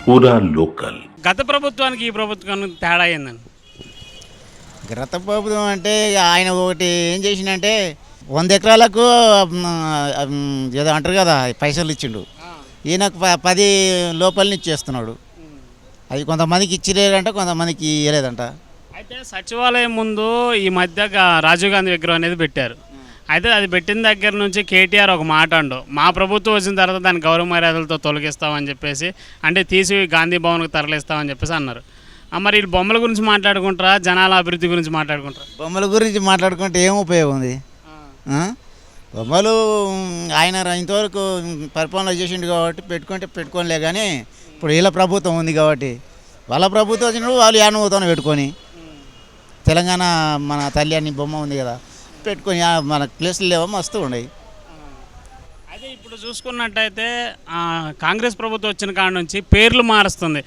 పూరా లోకల్. గత ప్రభుత్వానికి ఈ ప్రభుత్వానికి తేడా ఏందండి? గత ప్రభుత్వం అంటే ఆయన ఒకటి ఏం చేసిండంటే 100 ఎకరాలకు ఏదో అంటారు కదా పైసలు ఇచ్చిండు. ఈయనకు 10 లోపల ఇచ్చేస్తున్నాడు. అది కొంతమందికి ఇచ్చిలేదంట, కొంతమందికి ఇవ్వలేదంట. అయితే సచివాలయం ముందు ఈ మధ్య రాజీవ్ గాంధీ విగ్రహం అనేది పెట్టారు. అయితే అది పెట్టిన దగ్గర నుంచి కేటీఆర్ ఒక మాట అండు, మా ప్రభుత్వం వచ్చిన తర్వాత దాన్ని గౌరవ మర్యాదలతో తొలగిస్తామని చెప్పేసి, అంటే తీసి గాంధీ భవన్కి తరలిస్తామని చెప్పేసి అన్నారు. మరి వీళ్ళు బొమ్మల గురించి మాట్లాడుకుంటారా, జనాల అభివృద్ధి గురించి మాట్లాడుకుంటారా? బొమ్మల గురించి మాట్లాడుకుంటే ఏం ఉపయోగం ఉంది? బొమ్మలు ఆయన ఇంతవరకు పరిపాలన చేసిండు కాబట్టి పెట్టుకోనిలే. కానీ ఇప్పుడు వీళ్ళ ప్రభుత్వం ఉంది కాబట్టి వాళ్ళ ప్రభుత్వం వచ్చినప్పుడు వాళ్ళు యానుభూతాన్ని పెట్టుకొని తెలంగాణ మన తల్లి అని బొమ్మ ఉంది కదా పెట్టుకొని మన ప్లేస్లు లేవో మస్తు ఉన్నాయి. అయితే ఇప్పుడు చూసుకున్నట్టయితే కాంగ్రెస్ ప్రభుత్వం వచ్చిన కాడ నుంచి పేర్లు మారుస్తుంది.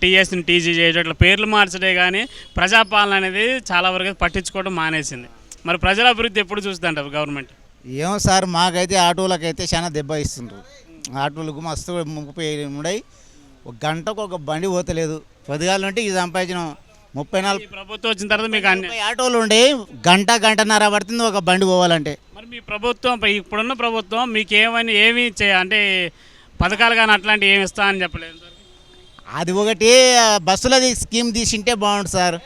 టీఎస్ని టీజీ చేయడం పేర్లు మార్చడే కానీ ప్రజాపాలన అనేది చాలా వరకు పట్టించుకోవడం మానేసింది. మరి ప్రజల అభివృద్ధి ఎప్పుడు చూస్తుంటారు గవర్నమెంట్? ఏమో సార్, మాకైతే ఆటోలకైతే చాలా దెబ్బ ఇస్తుండ్రు. ఆటోలకు మస్తు 30 ఉన్నాయి. ఒక గంటకు ఒక బండి పోతలేదు. పొద్దుగాల నుండి ఇది సంపాదించిన 34 ప్రభుత్వం వచ్చిన తర్వాత మీకు అన్ని ఆటోలు ఉండే గంటన్నర పడుతుంది ఒక బండి పోవాలంటే. మరి మీ ప్రభుత్వం ఇప్పుడున్న ప్రభుత్వం మీకు ఏమి అంటే పథకాలు కానీ అట్లాంటివి ఏమి ఇస్తా అని చెప్పలేదు? అది ఒకటి బస్సులది స్కీమ్ తీసింటే బాగుంటుంది సార్,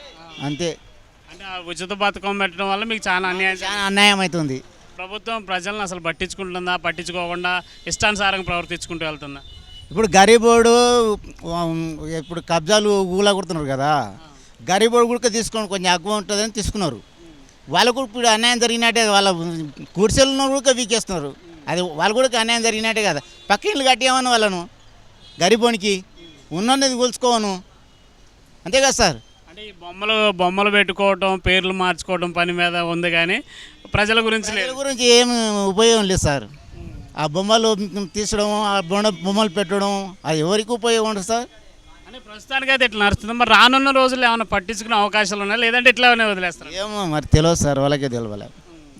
అంతే. అంటే ఉచిత పథకం పెట్టడం వల్ల మీకు చాలా అన్యాయం అవుతుంది. ప్రభుత్వం ప్రజలను అసలు పట్టించుకుంటుందా, పట్టించుకోకుండా ఇష్టానుసారంగా ప్రవర్తించుకుంటూ వెళ్తుందా? ఇప్పుడు గరీబోడు ఇప్పుడు కబ్జాలు ఊలా కొడుతున్నారు కదా, గరీబోడు కూడా తీసుకొని కొంచెం ఎక్కువ ఉంటుందని తీసుకున్నారు. వాళ్ళకు ఇప్పుడు అన్యాయం జరిగినట్టే, వాళ్ళ గుడిసెలను కూడా వీకేస్తున్నారు. అది వాళ్ళు కూడా అన్యాయం జరిగినట్టే కదా. పక్క ఇల్లు కట్టేమని వాళ్ళను గరీబోనికి ఉన్నది కూల్చుకోవను, అంతే కదా సార్. అంటే ఈ బొమ్మలు పెట్టుకోవటం, పేర్లు మార్చుకోవడం పని మీద ఉంది కానీ ప్రజల గురించి ఏం ఉపయోగం లేదు సార్. ఆ బొమ్మలు తీసడం, ఆ బొమ్మలు పెట్టడం అది ఎవరికి ఉపయోగం ఉంటుంది సార్? అంటే ప్రస్తుతానికి అయితే ఇట్లా నడుస్తుంది. మరి రానున్న రోజుల్లో ఏమైనా పట్టించుకునే అవకాశాలు ఉన్నాయి, లేదంటే ఇట్లానే వదిలేస్తారు? ఏమో మరి తెలియదు సార్, వాళ్ళకే తెలియలే,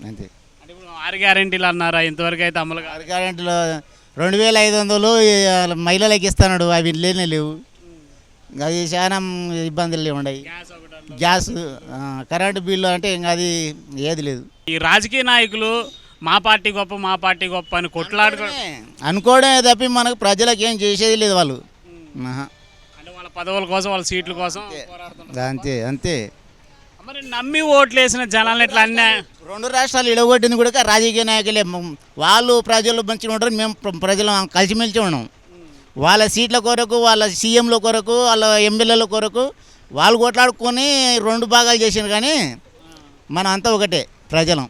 అంతే. అంటే ఇప్పుడు 6 గ్యారెంటీలు అన్నారా, ఇంతవరకు అయితే అమలు 6 గ్యారెంటీలో 2500 మహిళలకు ఇస్తున్నాడు, అవి లేవు. అది చాలా ఇబ్బందులు ఉన్నాయి. గ్యాస్, కరెంటు బిల్లు అంటే ఇంకా అది ఏది లేదు. ఈ రాజకీయ నాయకులు మా పార్టీ గొప్ప అని అనుకోవడమే తప్పి మనకు ప్రజలకు ఏం చేసేది లేదు. వాళ్ళు అంటే వాళ్ళ పదవుల కోసం, వాళ్ళ సీట్ల కోసం అంతే. మరి నమ్మి ఓట్లేసిన జనాలు ఎట్లా అన్యాయం? 2 రాష్ట్రాలు ఇడగొట్టింది కూడా రాజకీయ నాయకులే. వాళ్ళు ప్రజలు మంచిగా ఉంటారు, మేము ప్రజలు కలిసిమెలిసి ఉన్నాం. వాళ్ళ సీట్ల కొరకు, వాళ్ళ సీఎంల కొరకు, వాళ్ళ ఎమ్మెల్యేల కొరకు వాళ్ళు కొట్లాడుకొని 2 భాగాలు చేసారు. కానీ మనం అంతా ఒకటే, ప్రజలం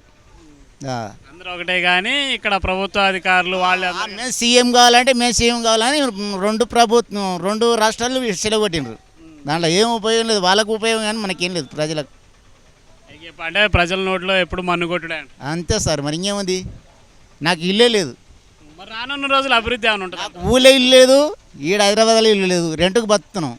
అందరూ ఒకటే. కానీ ఇక్కడ ప్రభుత్వ అధికారులు వాళ్ళు మేము సీఎం కావాలంటే మేము సీఎం కావాలని 2 రాష్ట్రాలు సెలగొట్టిండ్రు. దాంట్లో ఏం ఉపయోగం లేదు, వాళ్ళకు ఉపయోగం కానీ మనకేం లేదు ప్రజలకు. అంటే ప్రజల నోట్లో ఎప్పుడు మన్ను కొట్టుడే అంతే సార్. మరి ఇంకేముంది, నాకు ఇల్లే లేదు. మరి రానున్న రోజులు అభివృద్ధి ఏమైనా ఉంటుంది? ఊళ్ళో ఇల్లు లేదు, ఈడ హైదరాబాద్లో ఇల్లు లేదు, రెంట్కు బతున్నాం.